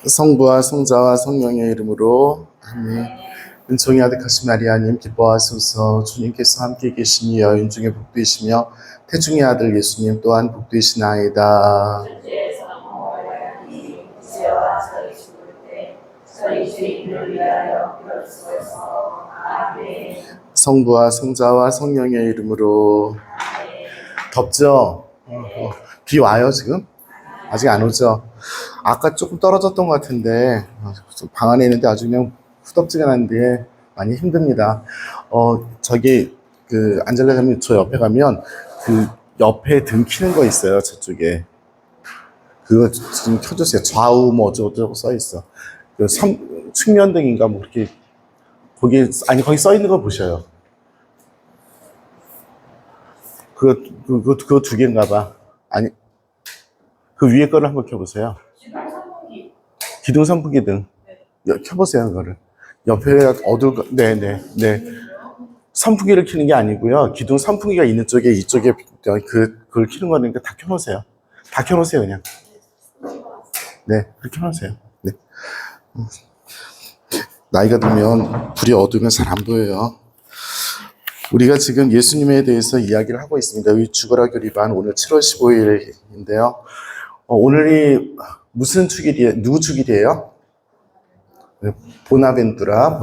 성부와 성자와 성령의 이름으로 아멘. 은총이 아득하신 마리아님 기뻐하소서. 주님께서 함께 계시니 여인 중에 복되시며 태중의 아들 예수님 또한 복되시나이다. 성부와 성자와 성령의 이름으로. 덥죠? 비 와요 지금? 아직 안 오죠? 아까 조금 떨어졌던 것 같은데 방 안에 있는데 아주 그냥 후덥지근한데 많이 힘듭니다. 저기 그 안젤라 사님 저 옆에 가면 그 옆에 등 켜는 거 있어요. 저쪽에 그거 좀 켜주세요. 좌우 뭐 어쩌고저쩌고 써 있어. 그 측면등인가 뭐 그렇게 거기 거기 써 있는 거 보셔요. 그거 두 개인가 봐. 아니 그 위에 거를 한번 켜보세요. 기둥 선풍기 등. 켜보세요, 그거를. 옆에 네네. 선풍기를 켜는 게 아니고요. 기둥 선풍기가 있는 쪽에, 이쪽에, 그걸 켜는 거니까 다 켜놓으세요. 다 켜놓으세요, 그냥. 네, 그렇게 켜놓으세요. 네. 나이가 들면, 불이 어두우면 잘 안 보여요. 우리가 지금 예수님에 대해서 이야기를 하고 있습니다. 이 죽어라 교리반 오늘 7월 15일인데요. 오늘이 무슨 축일이에요? 누구 축일이에요? 보나벤투라.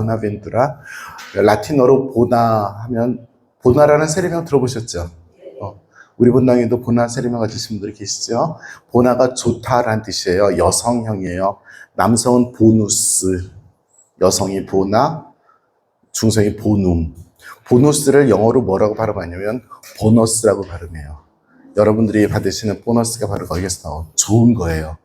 라틴어로 보나 하면, 보나라는 세례명 들어보셨죠? 우리 본당에도 보나 세례명 가지신 분들이 계시죠? 보나가 좋다라는 뜻이에요. 여성형이에요. 남성은 보누스, 여성이 보나, 중성이 보눔. 보누스를 영어로 뭐라고 발음하냐면 보너스라고 발음해요. 여러분들이 받으시는 보너스가 바로 거기에서 나온 좋은 거예요.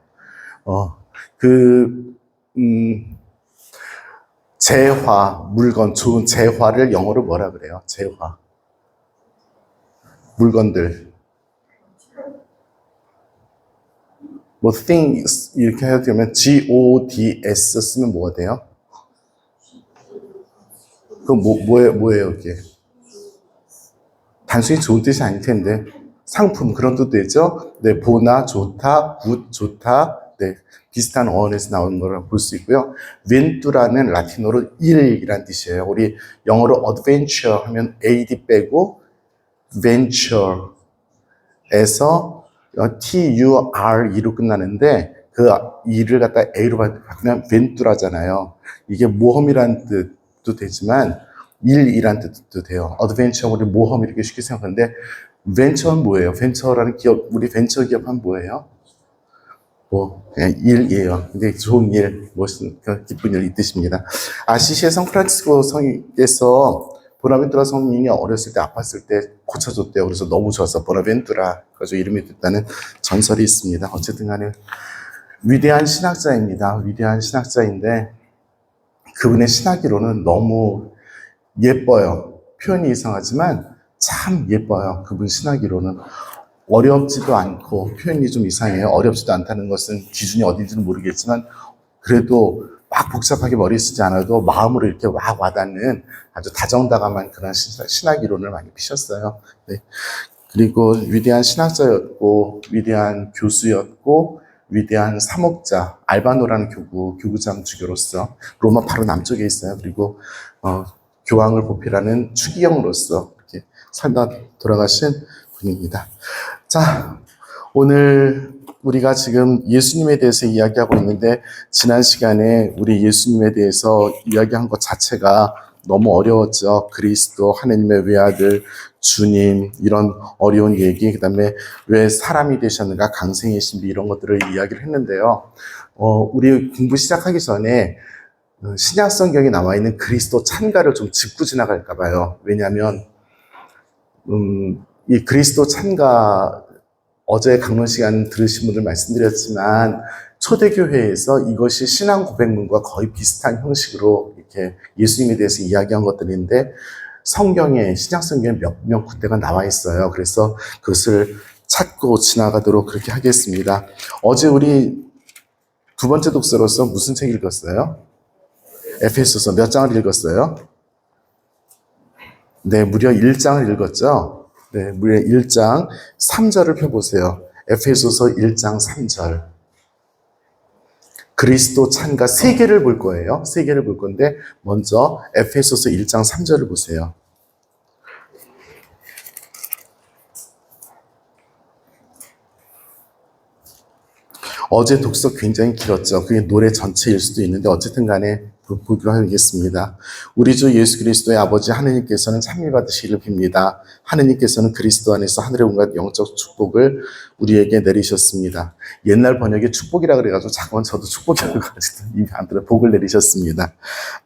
재화, 물건, 좋은 재화를 영어로 뭐라 그래요? 재화. 물건들. 뭐 things 이렇게 해도 되면 G-O-D-S 쓰면 뭐가 돼요? 그건 뭐예요 이게? 단순히 좋은 뜻이 아닐 텐데 상품 그런 뜻도 되죠? 네, 보나 좋다, 굿 좋다. 네, 비슷한 어원에서 나오는 걸 볼 수 있고요. 벤투라는 라틴어로 일이란 뜻이에요. 우리 영어로 adventure 하면 ad 빼고 venture에서 T-U-R-E로 끝나는데 그 E를 갖다 A로 바꾸면 벤투라잖아요. 이게 모험이란 뜻도 되지만 일이란 뜻도 돼요. adventure 우리 모험 이렇게 쉽게 생각하는데 벤처는 뭐예요? 벤처라는 기업, 우리 벤처 기업 하면 뭐예요? 그냥 일이에요. 근데 좋은 일, 멋있는, 기쁜 일 이 뜻입니다. 아시시의 성프란치스코 성에서 보나벤투라 성인이 어렸을 때 아팠을 때 고쳐줬대요. 그래서 너무 좋아서 보나벤투라 가지고 이름이 됐다는 전설이 있습니다. 어쨌든 간에 위대한 신학자입니다. 위대한 신학자인데 그분의 신학이론은 너무 예뻐요. 표현이 이상하지만 참 예뻐요. 그분 신학이론은. 어렵지도 않고 표현이 좀 이상해요. 어렵지도 않다는 것은 기준이 어딘지는 모르겠지만 그래도 막 복잡하게 머리 쓰지 않아도 마음으로 이렇게 막 와닿는 아주 다정다감한 그런 신학이론을 많이 피셨어요. 네. 그리고 위대한 신학자였고 위대한 교수였고 위대한 사목자, 알바노라는 교구장 주교로서 로마 바로 남쪽에 있어요. 그리고 교황을 보필하는 추기경으로서 이렇게 살다 돌아가신 분입니다. 자, 오늘 우리가 지금 예수님에 대해서 이야기하고 있는데 지난 시간에 우리 예수님에 대해서 이야기한 것 자체가 너무 어려웠죠. 그리스도, 하나님의 외아들, 주님 이런 어려운 얘기, 그 다음에 왜 사람이 되셨는가, 강생의 신비 이런 것들을 이야기를 했는데요. 우리 공부 시작하기 전에 신약 성경에 나와 있는 그리스도 찬가를 좀 짚고 지나갈까 봐요. 왜냐하면 이 그리스도 찬가 어제 강론 시간 들으신 분들 말씀드렸지만 초대교회에서 이것이 신앙 고백문과 거의 비슷한 형식으로 이렇게 예수님에 대해서 이야기한 것들인데 성경에 신약 성경에 몇몇 군데가 나와 있어요. 그래서 그것을 찾고 지나가도록 그렇게 하겠습니다. 어제 우리 두 번째 독서로서 무슨 책 읽었어요? 에베소서 몇 장을 읽었어요? 네, 무려 1장을 읽었죠? 네, 무려 1장 3절을 펴보세요. 에베소서 1장 3절. 그리스도 찬가 세 개를 볼 거예요. 세 개를 볼 건데 먼저 에페소서 1장 3절을 보세요. 어제 독서 굉장히 길었죠. 그게 노래 전체일 수도 있는데 어쨌든 간에 보기로 하겠습니다. 우리 주 예수 그리스도의 아버지 하느님께서는 찬미 받으시기를 빕니다. 하느님께서는 그리스도 안에서 하늘의 온갖 영적 축복을 우리에게 내리셨습니다. 옛날 번역에 축복이라 그래가지고 잠깐 저도 축복이라고 가지고 입이 안 들어 복을 내리셨습니다.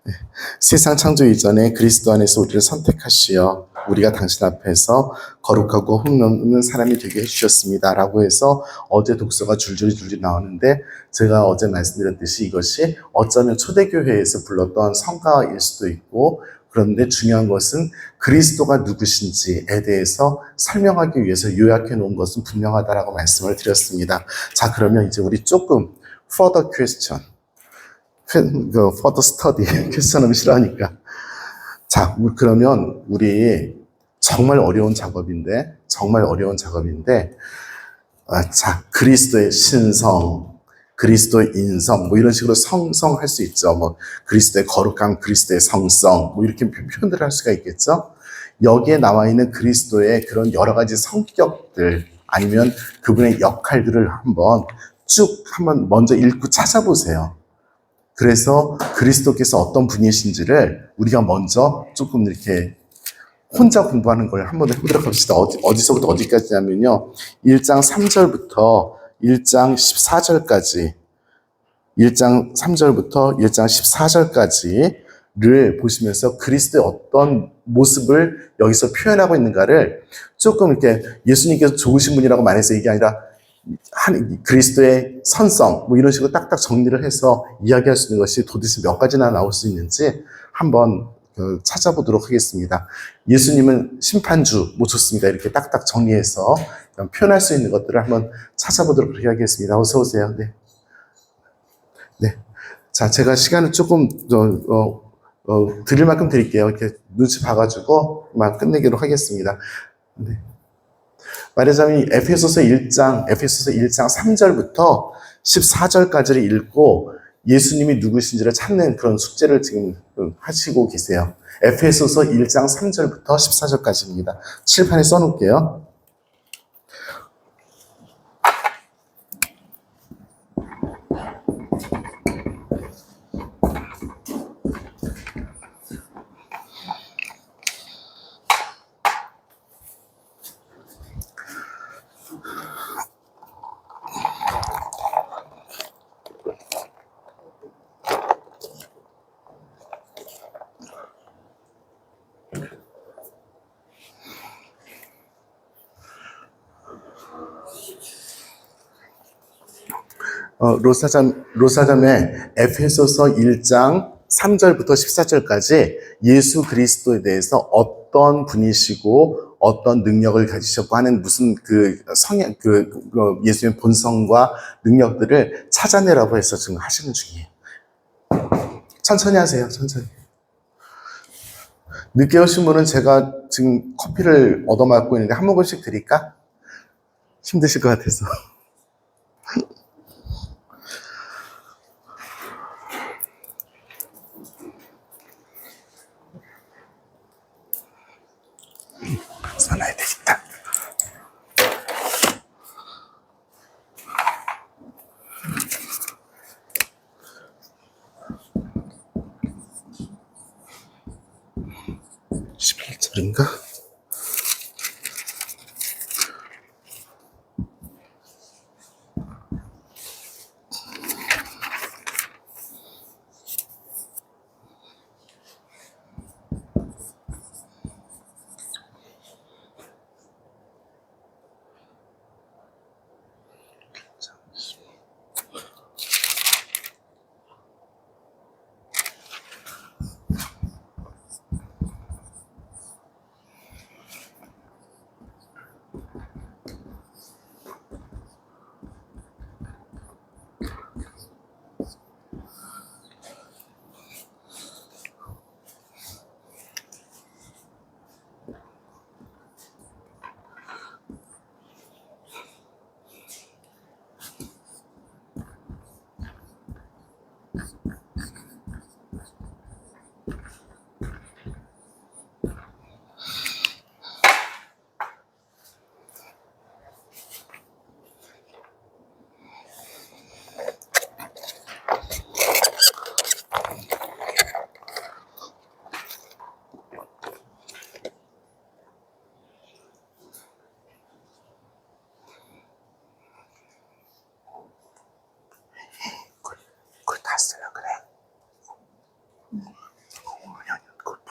네. 세상 창조 이전에 그리스도 안에서 우리를 선택하시어 우리가 당신 앞에서 거룩하고 흠없는 사람이 되게 해주셨습니다. 라고 해서 어제 독서가 줄줄이 나오는데 제가 어제 말씀드렸듯이 이것이 어쩌면 초대교회에서 불렀던 성가일 수도 있고 그런데 중요한 것은 그리스도가 누구신지에 대해서 설명하기 위해서 요약해 놓은 것은 분명하다라고 말씀을 드렸습니다. 자, 그러면 이제 우리 조금 further question, further study, 퀘스천하면 싫어하니까. 자, 그러면 우리 정말 어려운 작업인데, 자, 그리스도의 신성, 그리스도의 인성, 뭐 이런 식으로 성성할 수 있죠. 뭐 그리스도의 거룩함, 그리스도의 성성, 뭐 이렇게 표현들을 할 수가 있겠죠. 여기에 나와 있는 그리스도의 그런 여러 가지 성격들 아니면 그분의 역할들을 한번 먼저 읽고 찾아보세요. 그래서 그리스도께서 어떤 분이신지를 우리가 먼저 조금 이렇게 혼자 공부하는 걸 한번 해보도록 합시다. 어디서부터 어디까지냐면요. 1장 3절부터 1장 14절까지 1장 3절부터 1장 14절까지를 보시면서 그리스도의 어떤 모습을 여기서 표현하고 있는가를 조금 이렇게 예수님께서 좋으신 분이라고 말해서 이게 아니라 그리스도의 선성 뭐 이런 식으로 딱딱 정리를 해서 이야기할 수 있는 것이 도대체 몇 가지나 나올 수 있는지 한번 찾아보도록 하겠습니다. 예수님은 심판주, 뭐 좋습니다. 이렇게 딱딱 정리해서 표현할 수 있는 것들을 한번 찾아보도록 하겠습니다. 어서 오세요. 네. 네. 자, 제가 시간을 조금 드릴 만큼 드릴게요. 이렇게 눈치 봐가지고 막 끝내기로 하겠습니다. 네. 말하자면 에페소서 1장 3절부터 14절까지를 읽고 예수님이 누구신지를 찾는 그런 숙제를 지금 하시고 계세요. 에페소서 1장 3절부터 14절까지입니다. 칠판에 써놓을게요. 로사점의 에페소서 1장 3절부터 14절까지 예수 그리스도에 대해서 어떤 분이시고 어떤 능력을 가지셨고 하는 무슨 예수님의 본성과 능력들을 찾아내라고 해서 지금 하시는 중이에요. 천천히 하세요, 천천히. 늦게 오신 분은 제가 지금 커피를 얻어맞고 있는데 한 모금씩 드릴까? 힘드실 것 같아서. 써놔야 되겠다. (11절인가)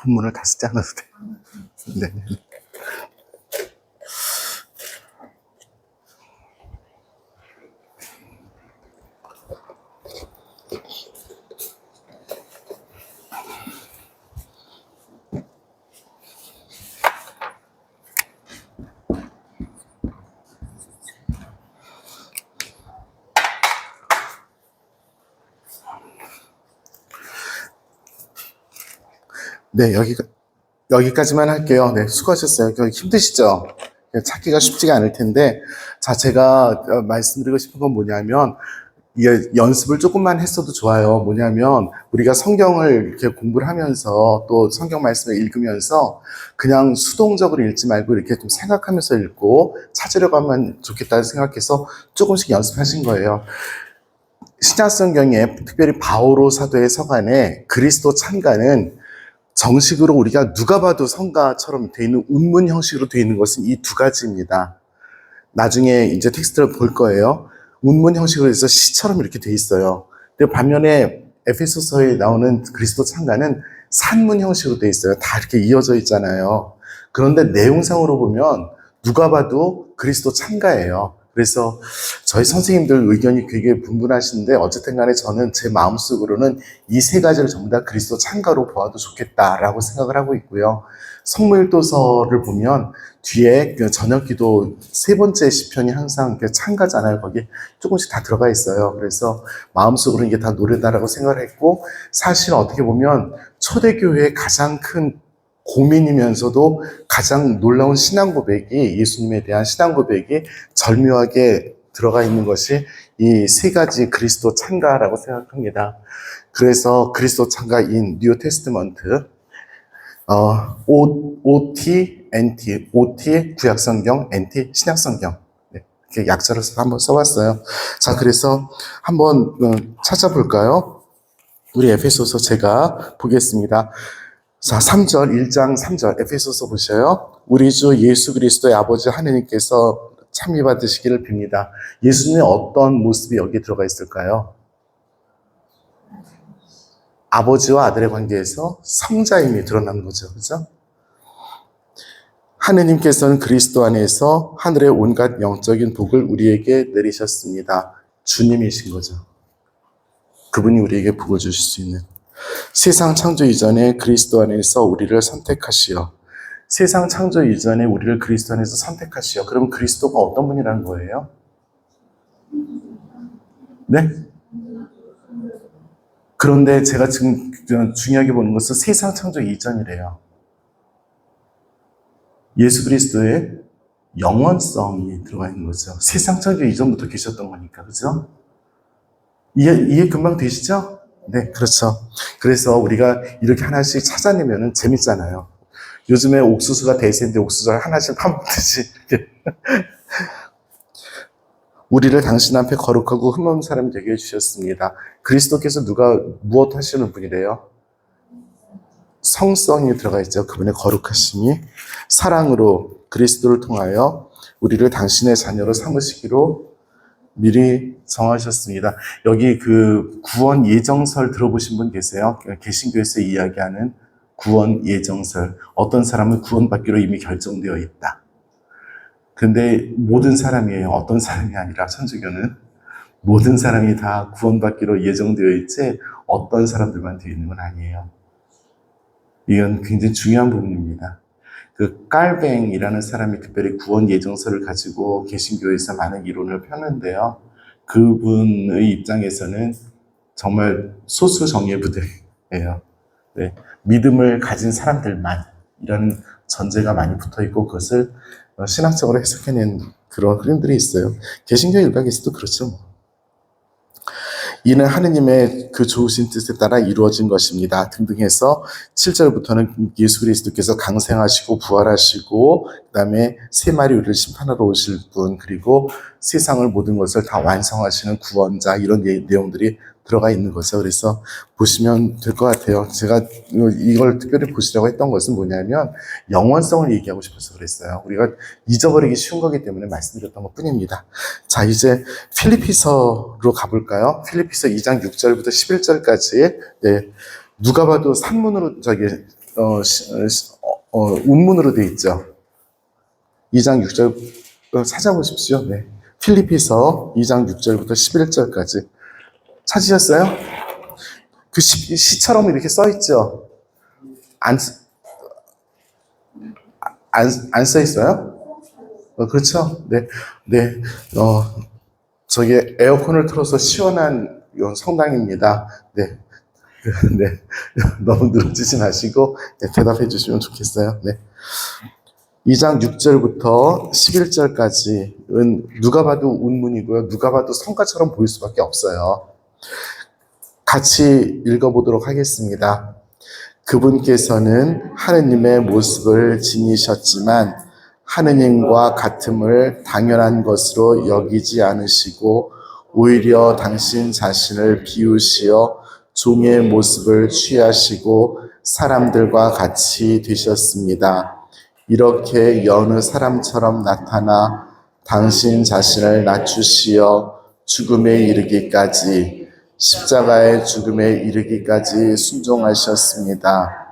본문을 다 쓰지 않아도 돼. 네. 네, 여기까지만 할게요. 네, 수고하셨어요. 힘드시죠? 찾기가 쉽지가 않을 텐데, 자, 제가 말씀드리고 싶은 건 뭐냐면, 이게 연습을 조금만 했어도 좋아요. 뭐냐면, 우리가 성경을 이렇게 공부를 하면서, 또 성경 말씀을 읽으면서, 그냥 수동적으로 읽지 말고, 이렇게 좀 생각하면서 읽고, 찾으려고 하면 좋겠다고 생각해서 조금씩 연습하신 거예요. 신약 성경에, 특별히 바오로 사도의 서간에 그리스도 찬가는 정식으로 우리가 누가 봐도 성가처럼 되어 있는 운문 형식으로 되어 있는 것은 이 두 가지입니다. 나중에 이제 텍스트를 볼 거예요. 운문 형식으로 해서 시처럼 이렇게 되어 있어요. 근데 반면에 에베소서에 나오는 그리스도 찬가는 산문 형식으로 되어 있어요. 다 이렇게 이어져 있잖아요. 그런데 내용상으로 보면 누가 봐도 그리스도 찬가예요. 그래서 저희 선생님들 의견이 되게 분분하신데 어쨌든 간에 저는 제 마음속으로는 이 세 가지를 전부 다 그리스도 찬가로 보아도 좋겠다라고 생각을 하고 있고요. 성무일도서를 보면 뒤에 그 저녁기도 세 번째 시편이 항상 찬가잖아요. 거기 조금씩 다 들어가 있어요. 그래서 마음속으로 이게 다 노래다라고 생각을 했고, 사실 어떻게 보면 초대교회의 가장 큰 고민이면서도 가장 놀라운 신앙 고백이, 예수님에 대한 신앙 고백이 절묘하게 들어가 있는 것이 이 세 가지 그리스도 찬가라고 생각합니다. 그래서 그리스도 찬가인 뉴 테스트먼트, OT, NT, OT 구약성경, NT 신약성경, 네, 이렇게 약자로 한번 써봤어요. 자, 그래서 한번 찾아볼까요? 우리 에베소서 제가 보겠습니다. 자, 3절, 1장 3절, 에베소서 보셔요. 우리 주 예수 그리스도의 아버지 하느님께서 참여 받으시기를 빕니다. 예수님의 어떤 모습이 여기 들어가 있을까요? 아버지와 아들의 관계에서 성자임이 드러난 거죠. 그죠? 하느님께서는 그리스도 안에서 하늘의 온갖 영적인 복을 우리에게 내리셨습니다. 주님이신 거죠. 그분이 우리에게 복을 주실 수 있는. 세상 창조 이전에 그리스도 안에서 우리를 선택하시어. 세상 창조 이전에 우리를 그리스도 안에서 선택하시어. 그럼 그리스도가 어떤 분이라는 거예요? 네? 그런데 제가 지금 중요하게 보는 것은 세상 창조 이전이래요. 예수 그리스도의 영원성이 들어가 있는 거죠. 세상 창조 이전부터 계셨던 거니까, 그죠? 이해 금방 되시죠? 네, 그렇죠. 그래서 우리가 이렇게 하나씩 찾아내면 재밌잖아요. 요즘에 옥수수가 대세인데 옥수수를 하나씩 파먹듯이. 우리를 당신 앞에 거룩하고 흠없는 사람이 되게 해주셨습니다. 그리스도께서 무엇 하시는 분이래요? 성성이 들어가 있죠. 그분의 거룩하심이. 사랑으로 그리스도를 통하여 우리를 당신의 자녀로 삼으시기로 미리 정하셨습니다. 여기 그 구원 예정설 들어보신 분 계세요? 개신교에서 이야기하는 구원 예정설. 어떤 사람은 구원받기로 이미 결정되어 있다. 근데 모든 사람이에요. 어떤 사람이 아니라 천주교는 모든 사람이 다 구원받기로 예정되어 있지 어떤 사람들만 되어 있는 건 아니에요. 이건 굉장히 중요한 부분입니다. 그 깔뱅이라는 사람이 특별히 구원 예정설을 가지고 개신교에서 많은 이론을 펴는데요. 그분의 입장에서는 정말 소수 정예 부대예요. 네, 믿음을 가진 사람들만 이라는 전제가 많이 붙어 있고 그것을 신학적으로 해석해낸 그런 흐름들이 있어요. 개신교 일각에서도 그렇죠. 이는 하느님의 그 좋으신 뜻에 따라 이루어진 것입니다. 등등 해서 7절부터는 예수 그리스도께서 강생하시고 부활하시고 그 다음에 세 마리 우리를 심판하러 오실 분, 그리고 세상을 모든 것을 다 완성하시는 구원자, 이런 내용들이 들어가 있는 거죠. 그래서 보시면 될 것 같아요. 제가 이걸 특별히 보시라고 했던 것은 뭐냐면 영원성을 얘기하고 싶어서 그랬어요. 우리가 잊어버리기 쉬운 거기 때문에 말씀드렸던 것 뿐입니다. 자, 이제 필리피서로 가볼까요? 필리피서 2장 6절부터 11절까지. 네, 누가 봐도 산문으로 운문으로 돼 있죠. 2장 6절 찾아보십시오. 네. 필리피서 2장 6절부터 11절까지 찾으셨어요? 그 시처럼 이렇게 써 있죠. 안 써 있어요? 그렇죠? 네. 네. 저기 에어컨을 틀어서 시원한 성당입니다. 네. 네. 너무 늘어지지 마시고 네, 대답해 주시면 좋겠어요. 네. 2장 6절부터 11절까지는 누가 봐도 운문이고요. 누가 봐도 성가처럼 보일 수밖에 없어요. 같이 읽어보도록 하겠습니다. 그분께서는 하느님의 모습을 지니셨지만 하느님과 같음을 당연한 것으로 여기지 않으시고 오히려 당신 자신을 비우시어 종의 모습을 취하시고 사람들과 같이 되셨습니다. 이렇게 여느 사람처럼 나타나 당신 자신을 낮추시어 죽음에 이르기까지 십자가의 죽음에 이르기까지 순종하셨습니다.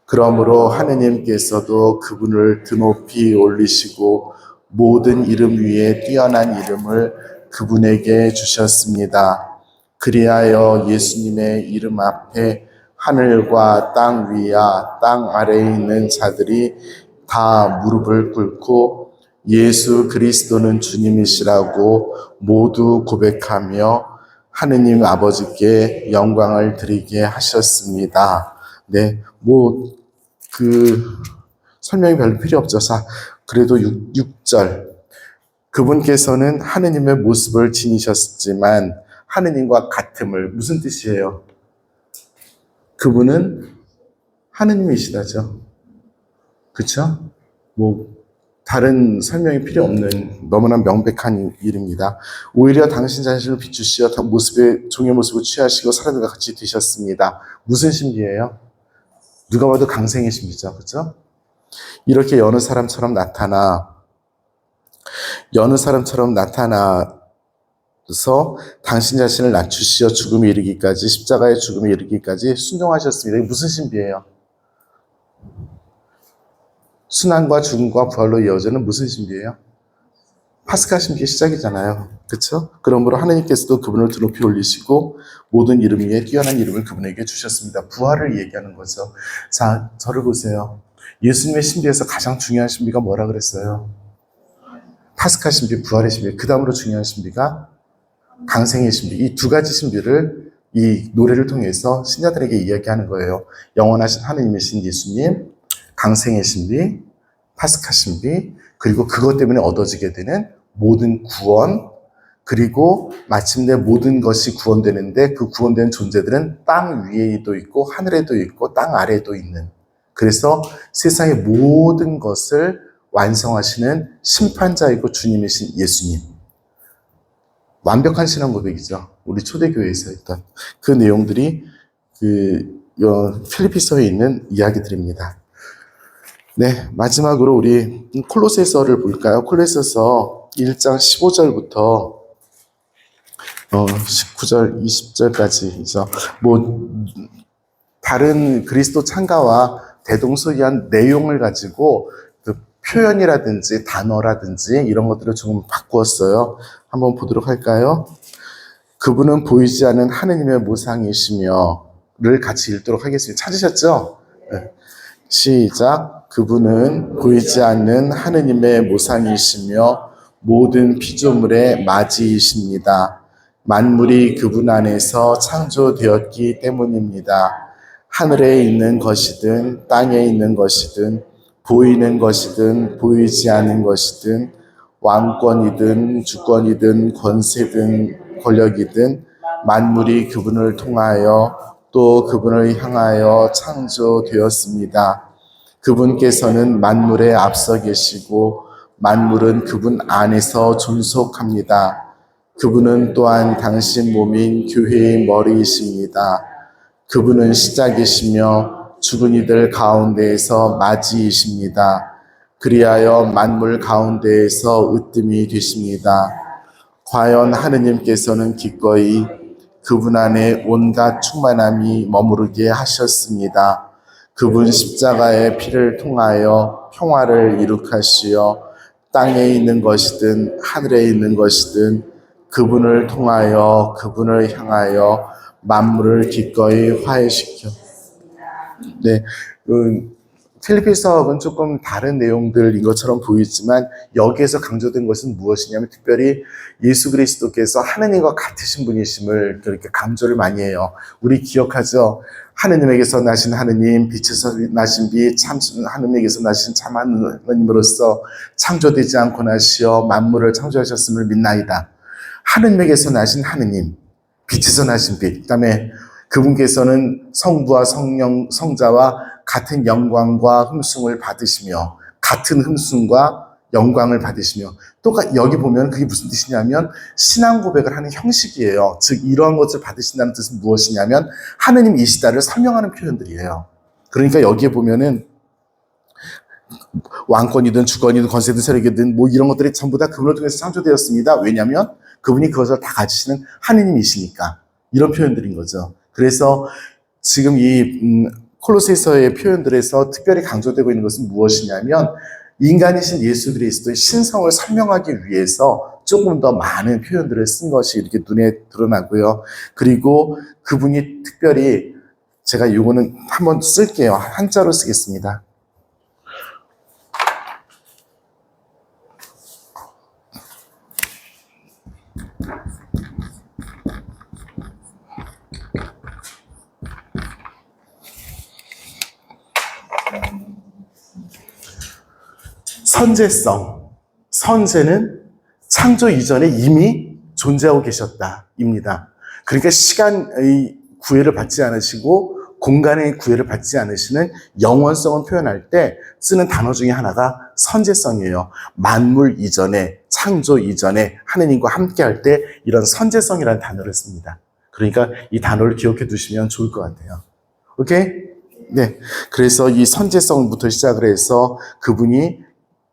그러므로 하느님께서도 그분을 드높이 올리시고 모든 이름 위에 뛰어난 이름을 그분에게 주셨습니다. 그리하여 예수님의 이름 앞에 하늘과 땅 위와 땅 아래에 있는 자들이 다 무릎을 꿇고 예수 그리스도는 주님이시라고 모두 고백하며 하느님 아버지께 영광을 드리게 하셨습니다. 네, 설명이 별로 필요 없죠. 자, 그래도 6절. 그분께서는 하느님의 모습을 지니셨지만 하느님과 같음을, 무슨 뜻이에요? 그분은 하느님이시다죠. 그쵸? 다른 설명이 필요 없는 너무나 명백한 일입니다. 오히려 당신 자신을 비추시어 종의 모습을 취하시고 사람들과 같이 되셨습니다. 무슨 신비예요? 누가 봐도 강생의 신비죠. 그렇죠? 이렇게 여느 사람처럼 나타나서 당신 자신을 낮추시어 죽음에 이르기까지, 십자가의 죽음에 이르기까지 순종하셨습니다. 이게 무슨 신비예요? 순환과 죽음과 부활로 이어지는 무슨 신비예요? 파스카 신비의 시작이잖아요. 그렇죠? 그러므로 하나님께서도 그분을 드높이 올리시고 모든 이름 위에 뛰어난 이름을 그분에게 주셨습니다. 부활을 얘기하는 거죠. 자, 저를 보세요. 예수님의 신비에서 가장 중요한 신비가 뭐라 그랬어요? 파스카 신비, 부활의 신비. 그 다음으로 중요한 신비가 강생의 신비. 이 두 가지 신비를 이 노래를 통해서 신자들에게 이야기하는 거예요. 영원하신 하느님의 신 예수님, 강생의 신비, 파스카 신비, 그리고 그것 때문에 얻어지게 되는 모든 구원, 그리고 마침내 모든 것이 구원되는데 그 구원된 존재들은 땅 위에도 있고 하늘에도 있고 땅 아래에도 있는, 그래서 세상의 모든 것을 완성하시는 심판자이고 주님이신 예수님. 완벽한 신앙 고백이죠. 우리 초대교회에서 했던 그 내용들이 필리피서에 있는 이야기들입니다. 네, 마지막으로 우리 콜로새서를 볼까요? 콜로새서 1장 15절부터 19절, 20절까지죠. 다른 그리스도 찬가와 대동소이한 내용을 가지고 그 표현이라든지 단어라든지 이런 것들을 조금 바꾸었어요. 한번 보도록 할까요? 그분은 보이지 않는 하느님의 모상이시며를 같이 읽도록 하겠습니다. 찾으셨죠? 네. 시작. 그분은 보이지 않는 하느님의 모상이시며 모든 피조물의 맞이이십니다. 만물이 그분 안에서 창조되었기 때문입니다. 하늘에 있는 것이든 땅에 있는 것이든 보이는 것이든 보이지 않는 것이든 왕권이든 주권이든 권세든 권력이든 만물이 그분을 통하여 또 그분을 향하여 창조되었습니다. 그분께서는 만물에 앞서 계시고 만물은 그분 안에서 존속합니다. 그분은 또한 당신 몸인 교회의 머리이십니다. 그분은 시작이시며 죽은 이들 가운데에서 맞이이십니다. 그리하여 만물 가운데에서 으뜸이 되십니다. 과연 하느님께서는 기꺼이 그분 안에 온갖 충만함이 머무르게 하셨습니다. 그분 십자가의 피를 통하여 평화를 이룩하시어 땅에 있는 것이든 하늘에 있는 것이든 그분을 통하여 그분을 향하여 만물을 기꺼이 화해시켜. 네, 필리핀 사업은 조금 다른 내용들인 것처럼 보이지만 여기에서 강조된 것은 무엇이냐면 특별히 예수 그리스도께서 하느님과 같으신 분이심을 그렇게 강조를 많이 해요. 우리 기억하죠? 하느님에게서 나신 하느님, 빛에서 나신 빛, 참 하느님에게서 나신 참 하느님으로서 창조되지 않고 나시어 만물을 창조하셨음을 믿나이다. 하느님에게서 나신 하느님, 빛에서 나신 빛, 그다음에 그분께서는 성부와 성령, 성자와 같은 영광과 흠숭을 받으시며 같은 흠숭과 영광을 받으시며 또 여기 보면 그게 무슨 뜻이냐면 신앙 고백을 하는 형식이에요. 즉 이러한 것을 받으신다는 뜻은 무엇이냐면 하느님이시다를 설명하는 표현들이에요. 그러니까 여기에 보면은 왕권이든 주권이든 권세든 세력이든 뭐 이런 것들이 전부 다 그분을 통해서 창조되었습니다. 왜냐하면 그분이 그것을 다 가지시는 하느님이시니까. 이런 표현들인 거죠. 그래서 지금 이 콜로새서의 표현들에서 특별히 강조되고 있는 것은 무엇이냐면 인간이신 예수 그리스도의 신성을 설명하기 위해서 조금 더 많은 표현들을 쓴 것이 이렇게 눈에 드러나고요. 그리고 그분이 특별히 제가 이거는 한번 쓸게요. 한자로 쓰겠습니다. 선제성. 선제는 창조 이전에 이미 존재하고 계셨다입니다. 그러니까 시간의 구애를 받지 않으시고 공간의 구애를 받지 않으시는 영원성을 표현할 때 쓰는 단어 중에 하나가 선제성이에요. 만물 이전에, 창조 이전에 하느님과 함께 할 때 이런 선제성이라는 단어를 씁니다. 그러니까 이 단어를 기억해 두시면 좋을 것 같아요. 오케이? 네. 그래서 이 선제성부터 시작을 해서 그분이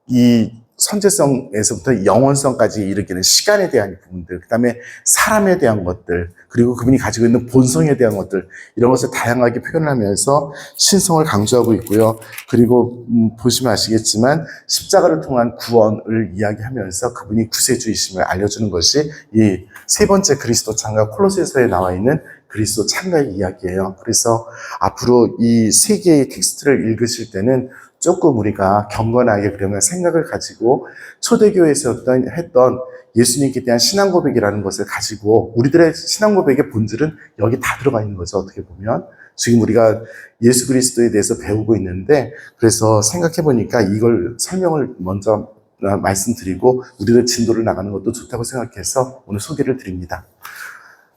이 선제성에서부터 영원성까지 이르기는 시간에 대한 부분들, 그 다음에 사람에 대한 것들, 그리고 그분이 가지고 있는 본성에 대한 것들, 이런 것을 다양하게 표현하면서 신성을 강조하고 있고요. 그리고 보시면 아시겠지만 십자가를 통한 구원을 이야기하면서 그분이 구세주이심을 알려주는 것이 이 세 번째 그리스도 창가 콜로새서에 나와 있는 그리스도 창가의 이야기예요. 그래서 앞으로 이 세 개의 텍스트를 읽으실 때는 조금 우리가 경건하게 그러면 생각을 가지고 초대교회에서 했던 예수님께 대한 신앙 고백이라는 것을 가지고 우리들의 신앙 고백의 본질은 여기 다 들어가 있는 거죠. 어떻게 보면 지금 우리가 예수 그리스도에 대해서 배우고 있는데 그래서 생각해 보니까 이걸 설명을 먼저 말씀드리고 우리들 진도를 나가는 것도 좋다고 생각해서 오늘 소개를 드립니다.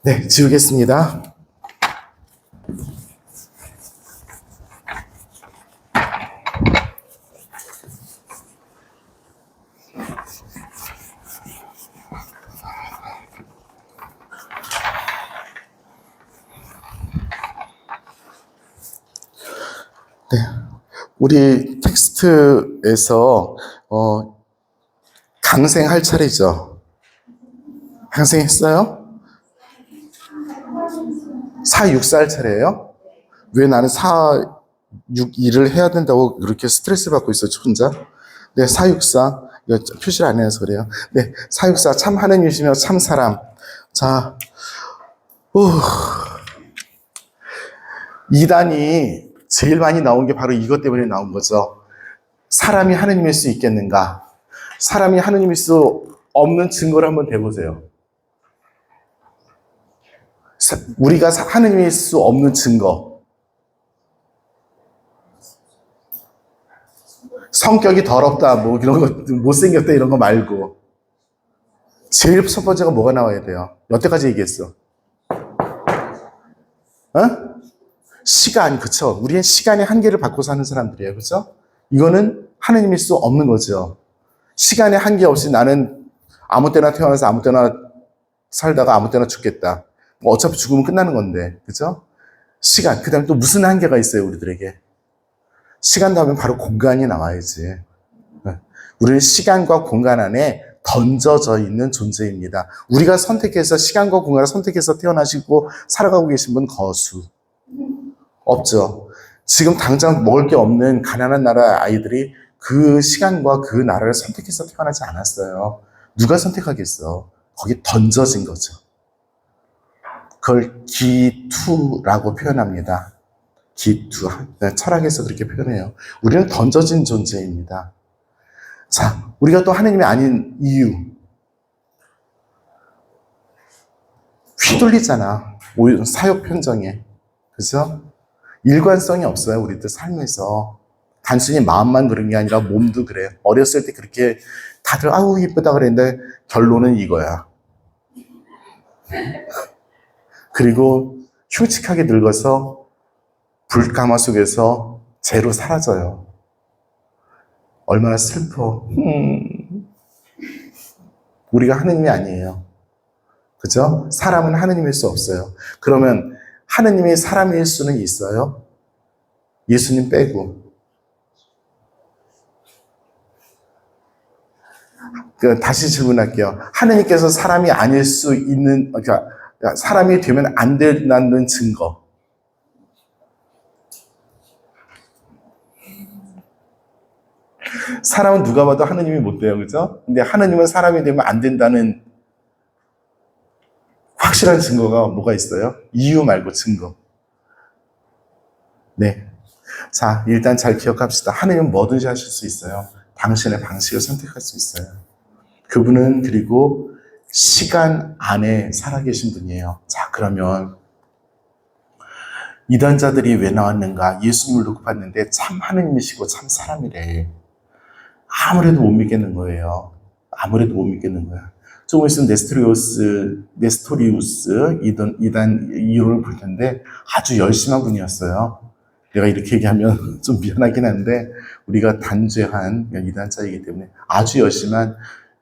네, 지우겠습니다. 네, 우리 텍스트에서 강생할 차례죠. 강생했어요? 4-6살 차례예요? 왜 나는 4-6-2를 해야 된다고 그렇게 스트레스 받고 있었지 혼자? 네, 4-6-4 이거 표시를 안 해서 그래요. 네, 4-6-4 참 하느님이시며 참 사람. 자, 2단이 제일 많이 나온 게 바로 이것 때문에 나온 거죠. 사람이 하느님일 수 있겠는가? 사람이 하느님일 수 없는 증거를 한번 대보세요. 우리가 하느님일 수 없는 증거. 성격이 더럽다, 뭐 이런 거, 못생겼다 이런 거 말고. 제일 첫 번째가 뭐가 나와야 돼요? 여태까지 얘기했어. 시간, 그쵸? 우리는 시간의 한계를 받고 사는 사람들이에요. 그쵸? 이거는 하느님일 수 없는 거죠. 시간의 한계 없이 나는 아무 때나 태어나서 아무 때나 살다가 아무 때나 죽겠다. 뭐 어차피 죽으면 끝나는 건데. 그쵸? 시간. 그 다음에 또 무슨 한계가 있어요, 우리들에게? 시간 다음에 바로 공간이 나와야지. 우리는 시간과 공간 안에 던져져 있는 존재입니다. 우리가 선택해서 시간과 공간을 선택해서 태어나시고 살아가고 계신 분 거수. 없죠. 지금 당장 먹을 게 없는 가난한 나라 아이들이 그 시간과 그 나라를 선택해서 태어나지 않았어요. 누가 선택하겠어? 거기 던져진 거죠. 그걸 기투라고 표현합니다. 기투. 철학에서 그렇게 표현해요. 우리는 던져진 존재입니다. 자, 우리가 또 하느님이 아닌 이유. 휘둘리잖아. 사역 편정에. 그죠? 일관성이 없어요. 우리들 삶에서. 단순히 마음만 그런 게 아니라 몸도 그래. 어렸을 때 그렇게 다들 아우 이쁘다 그랬는데 결론은 이거야. 그리고 흉측하게 늙어서 불가마 속에서 재로 사라져요. 얼마나 슬퍼. 우리가 하느님이 아니에요. 그죠? 사람은 하느님일 수 없어요. 그러면 하느님이 사람일 수는 있어요? 예수님 빼고. 다시 질문할게요. 하느님께서 사람이 아닐 수 있는, 그러니까 사람이 되면 안 된다는 증거. 사람은 누가 봐도 하느님이 못 돼요. 그죠? 근데 하느님은 사람이 되면 안 된다는 확실한 증거가 뭐가 있어요? 이유 말고 증거. 네. 자, 일단 잘 기억합시다. 하느님은 뭐든지 하실 수 있어요. 당신의 방식을 선택할 수 있어요. 그분은 그리고 시간 안에 살아계신 분이에요. 자, 그러면 이단자들이 왜 나왔는가? 예수님을 놓고 봤는데 참 하느님이시고 참 사람이래. 아무래도 못 믿겠는 거예요. 아무래도 못 믿겠는 거야. 조금 있으면 네스토리우스 이단 이론을 볼 텐데 아주 열심한 분이었어요. 내가 이렇게 얘기하면 좀 미안하긴 한데 우리가 단죄한 이단자이기 때문에 아주 열심한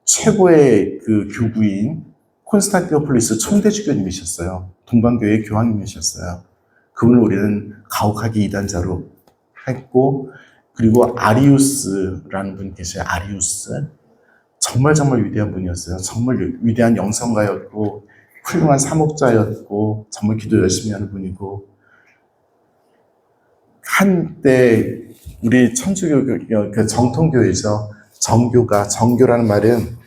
최고의 그 교구인 콘스탄티노플리스 총대주교님이셨어요. 동방교회 교황님이셨어요. 그분을 우리는 가혹하게 이단자로 했고, 그리고 아리우스라는 분이 계세요. 아리우스. 정말 위대한 분이었어요. 정말 위대한 영성가였고 훌륭한 사목자였고 정말 기도 열심히 하는 분이고, 한때 우리 천주교 그 정통교회죠. 정교라는 말은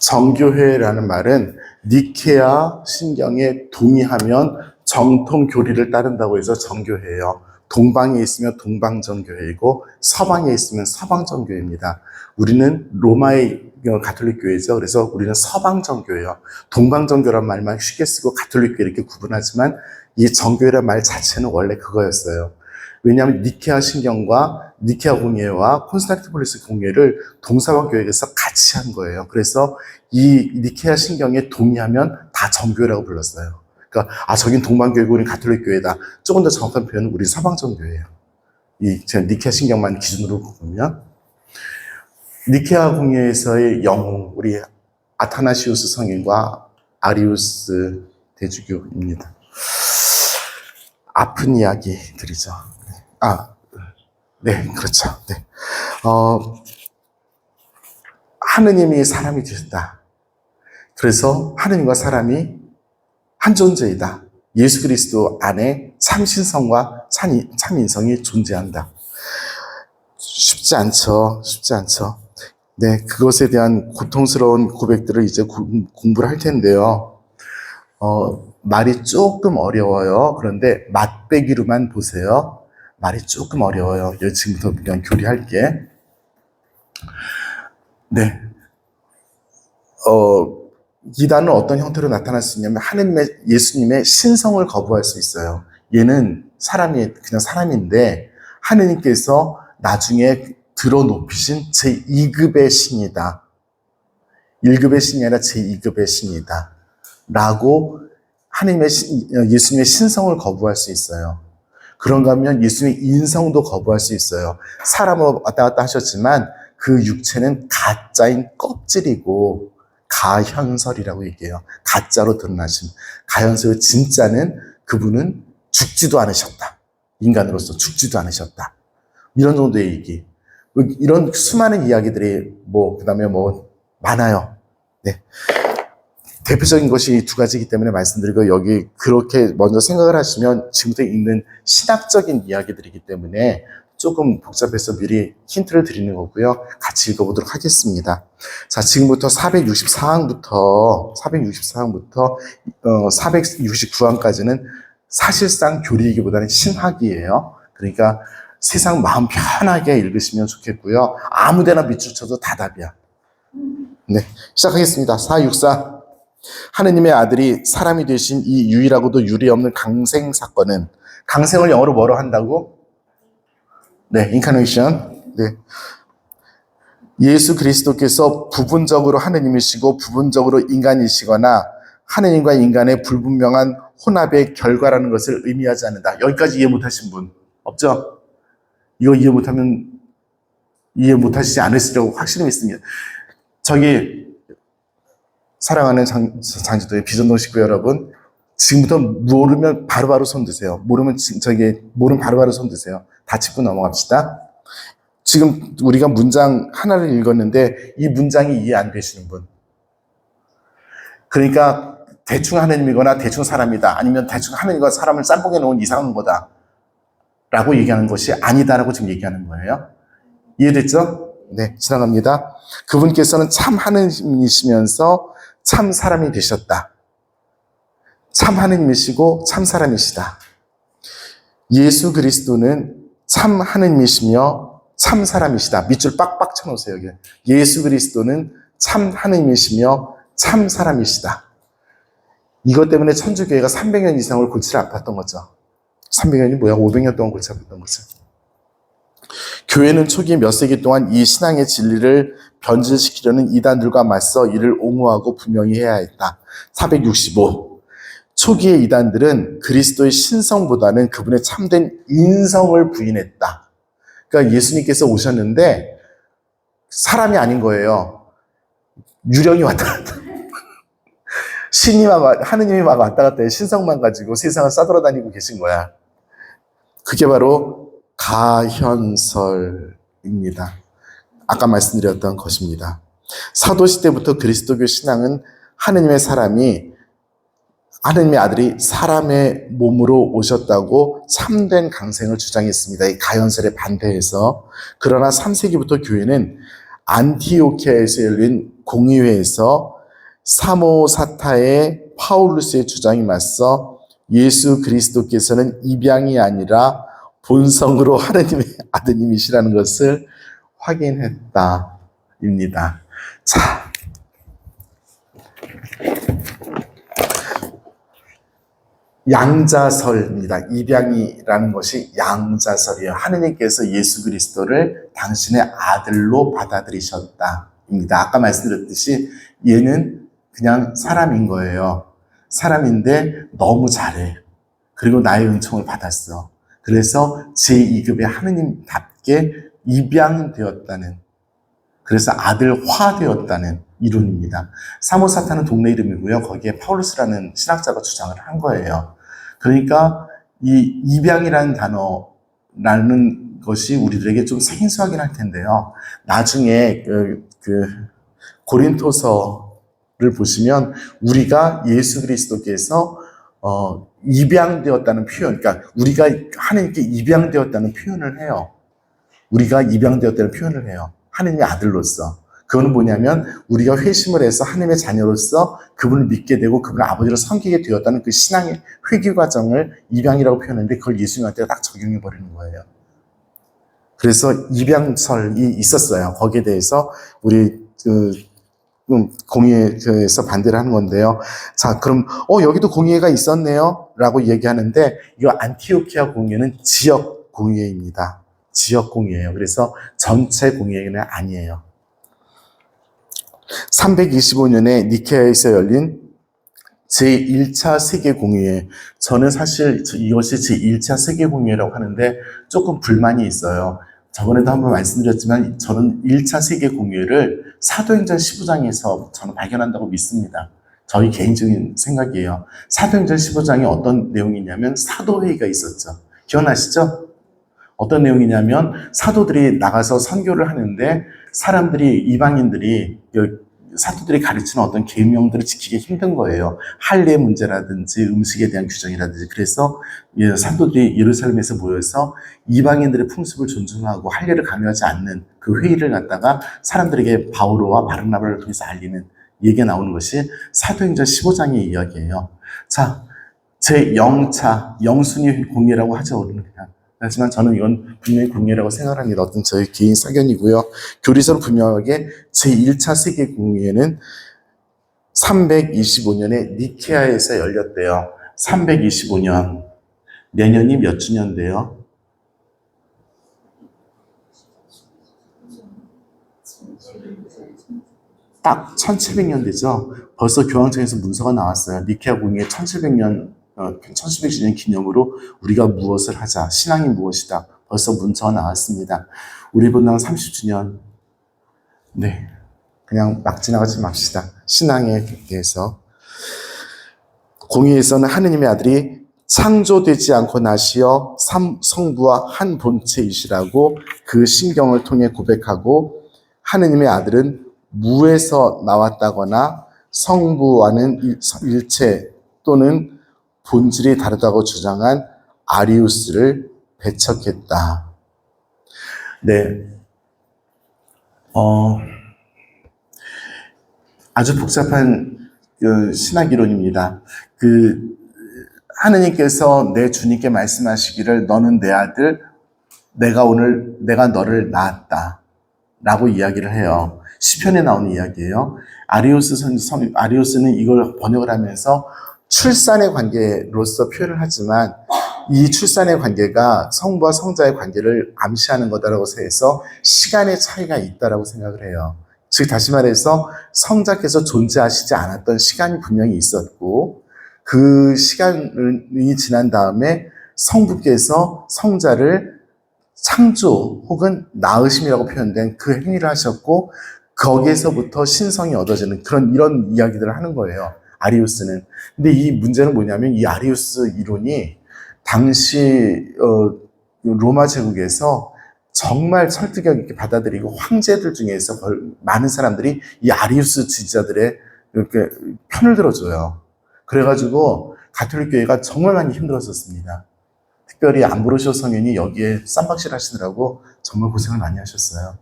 정교회라는 말은 니케아 신경에 동의하면 정통 교리를 따른다고 해서 정교회예요. 동방에 있으면 동방정교회이고 서방에 있으면 서방정교회입니다. 우리는 로마의 가톨릭 교회죠. 그래서 우리는 서방정교회예요. 동방정교란 말만 쉽게 쓰고 가톨릭 교회 이렇게 구분하지만 이 정교회란 말 자체는 원래 그거였어요. 왜냐하면 니케아 신경과 니케아 공예와 콘스탄티노플리스 공예를 동서방교회에서 같이 한 거예요. 그래서 이 니케아 신경에 동의하면 다 정교회라고 불렀어요. 그러니까 저긴 동방교회고 우리는 가톨릭 교회다. 조금 더 정확한 표현은 우리 서방정교회예요. 이 니케아 신경만 기준으로 보면 니케아 공예에서의 영웅 우리 아타나시우스 성인과 아리우스 대주교입니다. 아픈 이야기들이죠. 네, 그렇죠. 네. 하느님이 사람이 되셨다. 그래서 하느님과 사람이 한 존재이다. 예수 그리스도 안에 참 신성과 참 인성이 존재한다. 쉽지 않죠. 네, 그것에 대한 고통스러운 고백들을 이제 공부를 할 텐데요. 말이 조금 어려워요. 그런데 맛배기로만 보세요. 말이 조금 어려워요. 지금부터 그냥 교리할게. 네. 이단은 어떤 형태로 나타날 수 있냐면 예수님의 신성을 거부할 수 있어요. 얘는 그냥 사람인데 하느님께서 나중에 들어 높이신 제2급의 신이다. 1급의 신이 아니라 제2급의 신이다. 라고 예수님의 신성을 거부할 수 있어요. 그런가 하면 예수님의 인성도 거부할 수 있어요. 사람으로 왔다 갔다 하셨지만 그 육체는 가짜인 껍질이고 가현설이라고 얘기해요. 가짜로 드러나신 가현설. 진짜는 그분은 죽지도 않으셨다. 인간으로서 죽지도 않으셨다. 이런 정도의 얘기. 이런 수많은 이야기들이 그다음에 많아요. 네. 대표적인 것이 두 가지이기 때문에 말씀드리고, 여기 그렇게 먼저 생각을 하시면 지금부터 읽는 신학적인 이야기들이기 때문에 조금 복잡해서 미리 힌트를 드리는 거고요. 같이 읽어보도록 하겠습니다. 자, 지금부터 464항부터 469항까지는 사실상 교리이기보다는 신학이에요. 그러니까 세상 마음 편하게 읽으시면 좋겠고요. 아무데나 밑줄 쳐도 다 답이야. 네, 시작하겠습니다. 464. 하느님의 아들이 사람이 되신 이 유일하고도 유례없는 강생 사건은, 강생을 영어로 뭐로 한다고? 네, 인카네이션. 네. 예수 그리스도께서 부분적으로 하느님이시고 부분적으로 인간이시거나 하느님과 인간의 불분명한 혼합의 결과라는 것을 의미하지 않는다. 여기까지 이해 못하신 분 없죠? 이거 이해 못하면 이해 못하시지 않으시려고 확실히 믿습니다. 사랑하는 장지도의 비전동 식구 여러분, 지금부터 모르면 바로바로 손 드세요. 모르면 바로바로 손 드세요. 다 짚고 넘어갑시다. 지금 우리가 문장 하나를 읽었는데 이 문장이 이해 안 되시는 분. 그러니까 대충 하느님이거나 대충 사람이다. 아니면 대충 하느님과 사람을 짬뽕해 놓은 이상한 거다. 라고 얘기하는 것이 아니다라고 지금 얘기하는 거예요. 이해됐죠? 네, 지나갑니다. 그분께서는 참 하느님이시면서 참 사람이 되셨다. 참 하느님이시고 참 사람이시다. 예수 그리스도는 참 하느님이시며 참 사람이시다. 밑줄 빡빡 쳐놓으세요. 여기. 예수 그리스도는 참 하느님이시며 참 사람이시다. 이것 때문에 천주교회가 300년 이상을 골치를 아팠던 거죠. 300년이 뭐야? 500년 동안 골치 아팠던 거죠. 교회는 초기 몇 세기 동안 이 신앙의 진리를 변질시키려는 이단들과 맞서 이를 옹호하고 분명히 해야 했다. 465. 초기의 이단들은 그리스도의 신성보다는 그분의 참된 인성을 부인했다. 그러니까 예수님께서 오셨는데 사람이 아닌 거예요. 유령이 왔다 갔다. 하느님이 막 왔다 갔다 해. 신성만 가지고 세상을 싸돌아다니고 계신 거야. 그게 바로 가현설입니다. 아까 말씀드렸던 것입니다. 사도시대부터 그리스도교 신앙은 하느님의 아들이 사람의 몸으로 오셨다고 참된 강생을 주장했습니다. 이 가현설에 반대해서. 그러나 3세기부터 교회는 안티오키아에서 열린 공의회에서 사모사타의 파울루스의 주장이 맞서 예수 그리스도께서는 입양이 아니라 본성으로 하느님의 아드님이시라는 것을 확인했다. 입니다. 자. 양자설입니다. 입양이라는 것이 양자설이에요. 하느님께서 예수 그리스도를 당신의 아들로 받아들이셨다. 입니다. 아까 말씀드렸듯이 얘는 그냥 사람인 거예요. 사람인데 너무 잘해. 그리고 나의 은총을 받았어. 그래서 제2급의 하느님답게 입양되었다는, 그래서 아들화되었다는 이론입니다. 사모사타는 동네 이름이고요. 거기에 파울루스라는 신학자가 주장을 한 거예요. 그러니까 이 입양이라는 단어라는 것이 우리들에게 좀 생소하긴 할 텐데요. 나중에 고린토서를 보시면 우리가 예수 그리스도께서 입양되었다는 표현, 그러니까 우리가 하나님께 입양되었다는 표현을 해요. 우리가 입양되었다는 표현을 해요. 하나님의 아들로서. 그거는 뭐냐면 우리가 회심을 해서 하나님의 자녀로서 그분을 믿게 되고 그분을 아버지로 섬기게 되었다는 그 신앙의 회귀 과정을 입양이라고 표현했는데 그걸 예수님한테 딱 적용해 버리는 거예요. 그래서 입양설이 있었어요. 거기에 대해서 우리 공의회에서 반대를 하는 건데요. 자, 그럼 여기도 공의회가 있었네요 라고 얘기하는데, 이거 안티오키아 공의회는 지역 공의회입니다. 지역 공의회예요. 그래서 전체 공의회는 아니에요. 325년에 니케아에서 열린 제1차 세계공유회. 저는 사실 이것이 제1차 세계공유회라고 하는데 조금 불만이 있어요. 저번에도 한번 말씀드렸지만 저는 1차 세계공유회를 사도행전 15장에서 저는 발견한다고 믿습니다. 저희 개인적인 생각이에요. 사도행전 15장에 어떤 내용이냐면 사도회의가 있었죠. 기억나시죠? 어떤 내용이냐면 사도들이 나가서 선교를 하는데 사람들이, 이방인들이 사도들이 가르치는 어떤 계명들을 지키기 힘든 거예요. 할례 문제라든지 음식에 대한 규정이라든지. 그래서 사도들이 예루살렘에서 모여서 이방인들의 풍습을 존중하고 할례를 강요하지 않는 그 회의를 갖다가 사람들에게 바오로와 바르나바를 통해서 알리는 얘기가 나오는 것이 사도행전 15장의 이야기예요. 자, 제0차 영순위 공예라고 하죠. 우리는 그냥. 하지만 저는 이건 분명히 공예라고 생각합니다. 어떤 저의 개인 사견이고요. 교리서는 분명하게 제1차 세계공예는 325년에 니케아에서 열렸대요. 325년. 내년이 몇 주년 돼요? 딱 1700년 되죠. 벌써 교황청에서 문서가 나왔어요. 니케아 공예 1700년 1700주년 기념으로 우리가 무엇을 하자, 신앙이 무엇이다, 벌써 문서가 나왔습니다. 우리 본당 30주년, 네, 그냥 막 지나가지 맙시다. 신앙에 대해서. 공의에서는 하느님의 아들이 창조되지 않고 나시어 성부와 한 본체이시라고 그 신경을 통해 고백하고, 하느님의 아들은 무에서 나왔다거나 성부와는 일체 또는 본질이 다르다고 주장한 아리우스를 배척했다. 네, 아주 복잡한 신학 이론입니다. 하느님께서 내 주님께 말씀하시기를 너는 내 아들, 내가 너를 낳았다 라고 이야기를 해요. 시편에 나오는 이야기예요. 아리우스는 이걸 번역을 하면서 출산의 관계로서 표현을 하지만 이 출산의 관계가 성부와 성자의 관계를 암시하는 거다라고 해서 시간의 차이가 있다라고 생각을 해요. 즉 다시 말해서 성자께서 존재하시지 않았던 시간이 분명히 있었고, 그 시간이 지난 다음에 성부께서 성자를 창조 혹은 낳으심이라고 표현된 그 행위를 하셨고, 거기에서부터 신성이 얻어지는 이런 이야기들을 하는 거예요, 아리우스는. 근데 이 문제는 뭐냐면 이 아리우스 이론이 당시 로마 제국에서 정말 설득력 있게 받아들이고 황제들 중에서 많은 사람들이 이 아리우스 지지자들의 이렇게 편을 들어줘요. 그래가지고 가톨릭 교회가 정말 많이 힘들었었습니다. 특별히 암브로시오 성인이 여기에 쌈박질 하시느라고 정말 고생을 많이 하셨어요.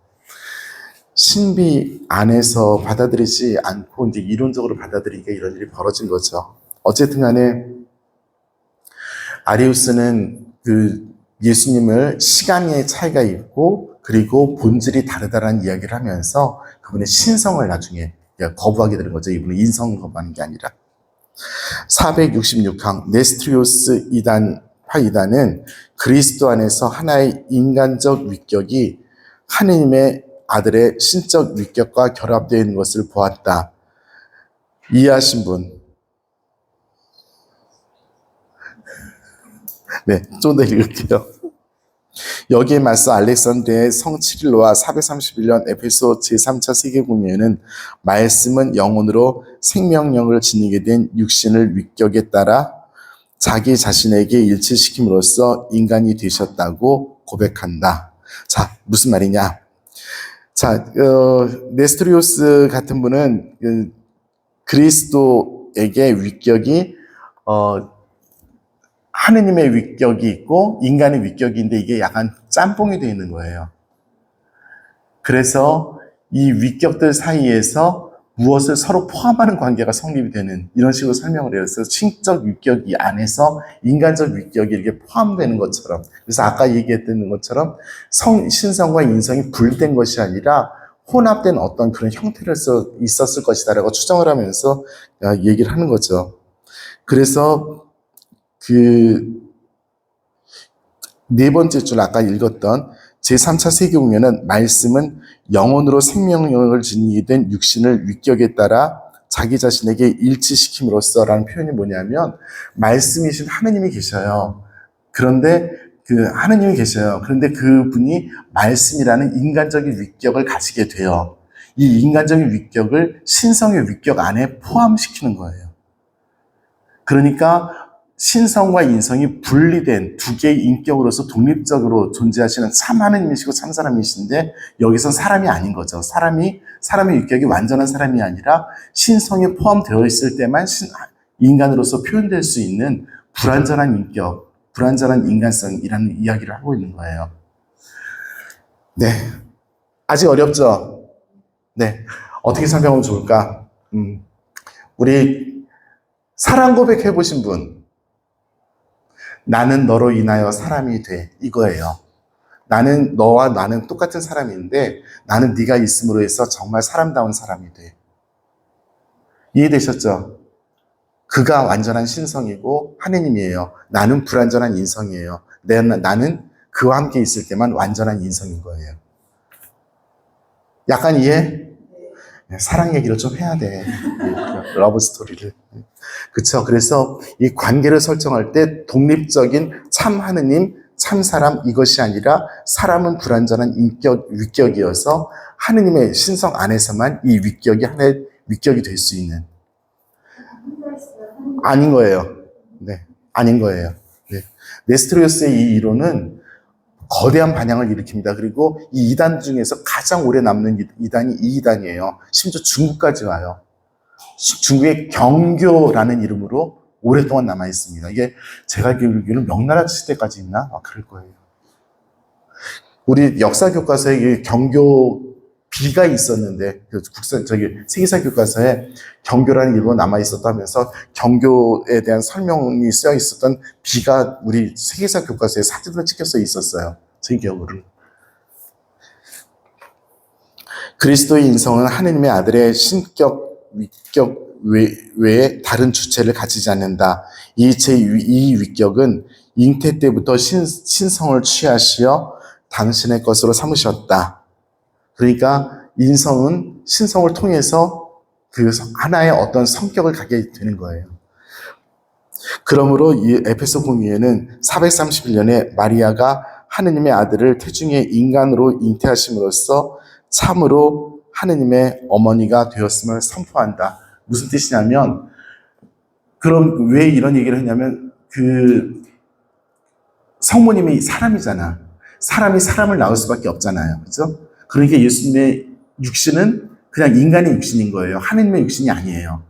신비 안에서 받아들이지 않고 이제 이론적으로 받아들이게 이런 일이 벌어진 거죠. 어쨌든 간에 아리우스는 예수님을 시간의 차이가 있고 그리고 본질이 다르다라는 이야기를 하면서 그분의 신성을 나중에 거부하게 되는 거죠. 이분은 인성을 거부하는 게 아니라. 466항 네스트리오스 이단은 그리스도 안에서 하나의 인간적 위격이 하느님의 아들의 신적 위격과 결합되어 있는 것을 보았다. 이해하신 분? 네, 좀 더 읽을게요. 여기에 맞서 알렉산드의 성 치릴로와 431년 에페소 제3차 세계공회는 말씀은 영혼으로 생명력을 지니게 된 육신을 위격에 따라 자기 자신에게 일치시킴으로써 인간이 되셨다고 고백한다. 자, 무슨 말이냐? 자, 네스토리오스 같은 분은 그리스도에게 위격이 하느님의 위격이 있고 인간의 위격인데 이게 약간 짬뽕이 되어 있는 거예요. 그래서 이 위격들 사이에서 무엇을 서로 포함하는 관계가 성립이 되는 이런 식으로 설명을 해요. 그래서 신적 위격이 안에서 인간적 위격이 이렇게 포함되는 것처럼, 그래서 아까 얘기했던 것처럼 신성과 인성이 분리된 것이 아니라 혼합된 어떤 그런 형태를 있었을 것이다라고 추정을 하면서 얘기를 하는 거죠. 그래서 네 번째 줄 아까 읽었던 제3차 세계공회는 말씀은 영혼으로 생명력을 지니게 된 육신을 위격에 따라 자기 자신에게 일치시킴으로써라는 표현이 뭐냐면 말씀이신 하느님이 계셔요. 그런데 하느님이 계셔요. 그런데 그분이 말씀이라는 인간적인 위격을 가지게 돼요. 이 인간적인 위격을 신성의 위격 안에 포함시키는 거예요. 그러니까 신성과 인성이 분리된 두 개의 인격으로서 독립적으로 존재하시는 참 하느님이시고 참 사람이신데 여기선 사람이 아닌 거죠. 사람의 위격이 완전한 사람이 아니라 신성이 포함되어 있을 때만 인간으로서 표현될 수 있는 불완전한 인격, 불완전한 인간성이라는 이야기를 하고 있는 거예요. 네. 아직 어렵죠? 네. 어떻게 설명하면 좋을까? 우리 사랑 고백해 보신 분. 나는 너로 인하여 사람이 돼. 이거예요. 너와 나는 똑같은 사람인데 나는 네가 있음으로 해서 정말 사람다운 사람이 돼. 이해되셨죠? 그가 완전한 신성이고 하느님이에요. 나는 불완전한 인성이에요. 나는 그와 함께 있을 때만 완전한 인성인 거예요. 약간 이해? 사랑 얘기를 좀 해야 돼. 러브 스토리를. 그쵸? 그래서 이 관계를 설정할 때 독립적인 참 하느님, 참 사람 이것이 아니라 사람은 불완전한 위격이어서 하느님의 신성 안에서만 이 위격이 하나의 위격이 될 수 있는. 아닌 거예요. 네. 아닌 거예요. 네. 네스토리우스의 이 이론은 거대한 반향을 일으킵니다. 그리고 이 이단 중에서 가장 오래 남는 이단이 이 이단이에요. 심지어 중국까지 와요. 중국의 경교라는 이름으로 오랫동안 남아 있습니다. 이게 제가 알기로는 명나라 시대까지 있나? 그럴 거예요. 우리 역사 교과서에 경교 비가 있었는데 세계사 교과서에 경교라는 이름으로 남아 있었다면서 경교에 대한 설명이 쓰여 있었던 비가 우리 세계사 교과서에 사진으로 찍혀서 있었어요. 제 기억으로는. 그리스도의 인성은 하느님의 아들의 신격, 위격 외에 다른 주체를 가지지 않는다. 이 위격은 잉태 때부터 신성을 취하시어 당신의 것으로 삼으셨다. 그러니까 인성은 신성을 통해서 그 하나의 어떤 성격을 갖게 되는 거예요. 그러므로 이 에베소 공의회는 431년에 마리아가 하느님의 아들을 태중에 인간으로 잉태하심으로써 참으로 하느님의 어머니가 되었음을 선포한다. 무슨 뜻이냐면, 그럼 왜 이런 얘기를 했냐면, 성모님이 사람이잖아. 사람이 사람을 낳을 수밖에 없잖아요. 그죠? 그러니까 예수님의 육신은 그냥 인간의 육신인 거예요. 하느님의 육신이 아니에요.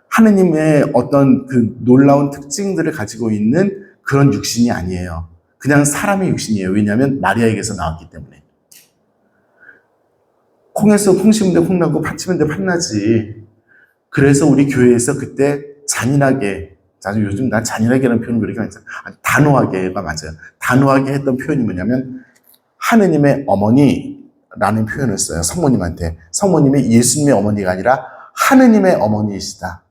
하느님의 어떤 그 놀라운 특징들을 가지고 있는 그런 육신이 아니에요. 그냥 사람의 육신이에요. 왜냐하면 마리아에게서 나왔기 때문에. 콩에서 콩 심은 데 콩 나고 팥 심은 데 팥 나지. 그래서 우리 교회에서 그때 잔인하게, 요즘 난 잔인하게라는 표현을 왜 이렇게 하냐. 단호하게가 맞아요. 단호하게 했던 표현이 뭐냐면 하느님의 어머니라는 표현을 써요. 성모님한테. 성모님이 예수님의 어머니가 아니라 하느님의 어머니이시다.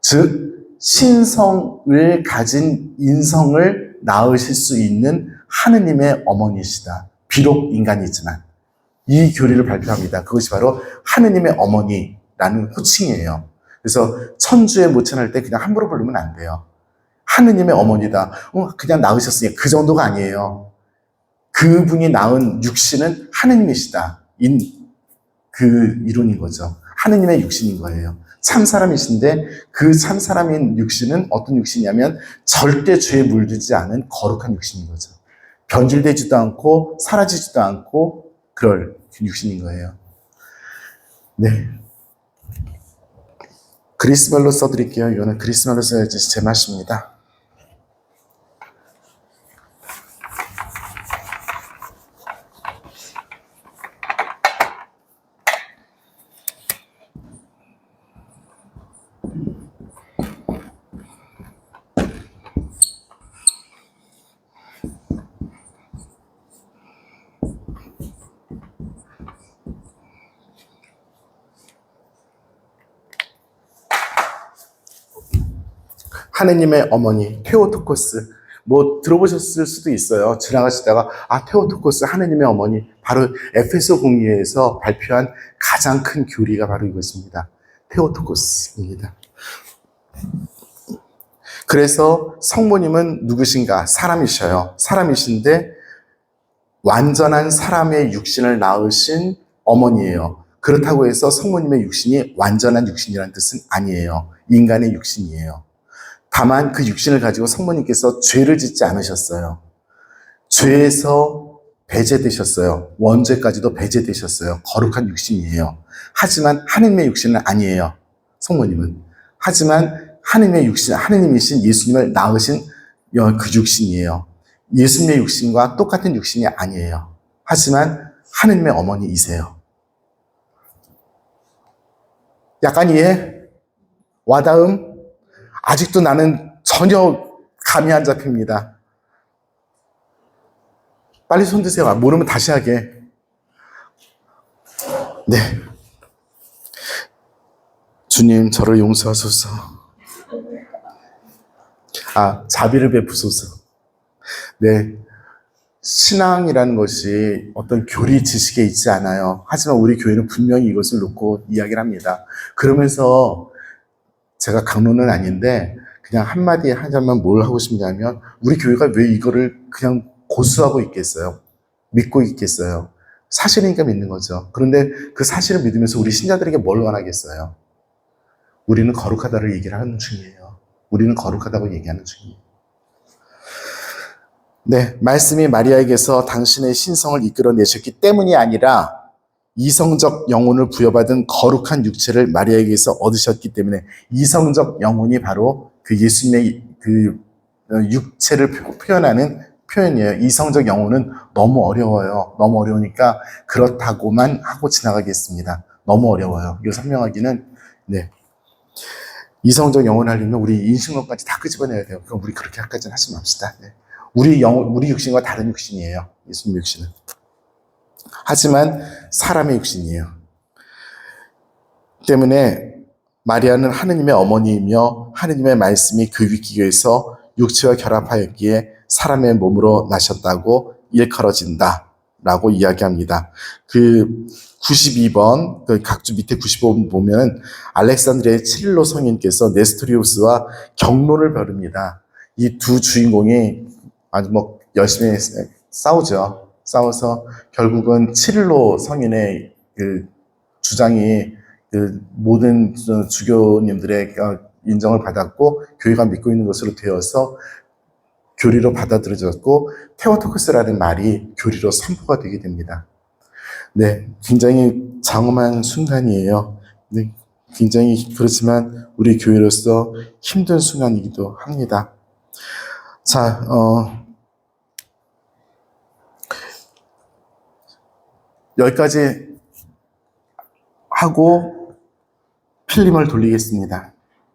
즉 신성을 가진 인성을 낳으실 수 있는 하느님의 어머니이시다. 비록 인간이지만. 이 교리를 발표합니다. 그것이 바로 하느님의 어머니라는 호칭이에요. 그래서 천주에 모천할 때 그냥 함부로 부르면 안 돼요. 하느님의 어머니다. 그냥 낳으셨으니 그 정도가 아니에요. 그분이 낳은 육신은 하느님이시다. 그 이론인 거죠. 하느님의 육신인 거예요. 참사람이신데 그 참사람인 육신은 어떤 육신이냐면 절대 죄에 물들지 않은 거룩한 육신인 거죠. 변질되지도 않고 사라지지도 않고 그럴 육신인 거예요. 네. 그리스말로 써드릴게요. 이거는 그리스말로 써야지 제맛입니다. 하느님의 어머니 테오토코스, 뭐 들어보셨을 수도 있어요. 지나가시다가 테오토코스 하느님의 어머니, 바로 에페소 공의회에서 발표한 가장 큰 교리가 바로 이것입니다. 테오토코스입니다. 그래서 성모님은 누구신가? 사람이셔요. 사람이신데 완전한 사람의 육신을 낳으신 어머니예요. 그렇다고 해서 성모님의 육신이 완전한 육신이라는 뜻은 아니에요. 인간의 육신이에요. 다만 그 육신을 가지고 성모님께서 죄를 짓지 않으셨어요. 죄에서 배제되셨어요. 원죄까지도 배제되셨어요. 거룩한 육신이에요. 하지만 하느님의 육신은 아니에요. 성모님은. 하지만 하느님의 육신, 하느님이신 예수님을 낳으신 그 육신이에요. 예수님의 육신과 똑같은 육신이 아니에요. 하지만 하느님의 어머니이세요. 약간 이해? 와닿음? 아직도 나는 전혀 감이 안 잡힙니다. 빨리 손 드세요. 모르면 다시 하게. 네. 주님, 저를 용서하소서. 자비를 베푸소서. 네. 신앙이라는 것이 어떤 교리 지식에 있지 않아요. 하지만 우리 교회는 분명히 이것을 놓고 이야기를 합니다. 그러면서 제가 강론은 아닌데 그냥 한마디 하자면 뭘 하고 싶냐면 우리 교회가 왜 이거를 그냥 고수하고 있겠어요? 믿고 있겠어요? 사실이니까 믿는 거죠. 그런데 그 사실을 믿으면서 우리 신자들에게 뭘 원하겠어요? 우리는 거룩하다를 얘기를 하는 중이에요. 우리는 거룩하다고 얘기하는 중이에요. 네, 말씀이 마리아에게서 당신의 신성을 이끌어내셨기 때문이 아니라 이성적 영혼을 부여받은 거룩한 육체를 마리아에게서 얻으셨기 때문에 이성적 영혼이 바로 그 예수님의 그 육체를 표현하는 표현이에요. 이성적 영혼은 너무 어려워요. 너무 어려우니까 그렇다고만 하고 지나가겠습니다. 너무 어려워요. 이거 설명하기는. 네. 이성적 영혼을 하려면 우리 인신론까지 다 끄집어내야 돼요. 그럼 우리 그렇게 할까지는 하지 맙시다. 네. 우리 육신과 다른 육신이에요. 예수님 육신은. 하지만 사람의 육신이에요. 때문에 마리아는 하느님의 어머니이며 하느님의 말씀이 그 위기에서 육체와 결합하였기에 사람의 몸으로 나셨다고 일컬어진다 라고 이야기합니다. 그 92번, 그 각주 밑에 95번 보면 알렉산드리아의 치릴로 성인께서 네스토리우스와 경론을 벌입니다. 이 두 주인공이 아주 열심히 싸우죠. 싸워서 결국은 치릴로 성인의 그 주장이 그 모든 주교님들의 인정을 받았고 교회가 믿고 있는 것으로 되어서 교리로 받아들여졌고 테오토코스라는 말이 교리로 선포가 되게 됩니다. 네, 굉장히 장엄한 순간이에요. 네, 굉장히 그렇지만 우리 교회로서 힘든 순간이기도 합니다. 자, 여기까지 하고 필름을 돌리겠습니다.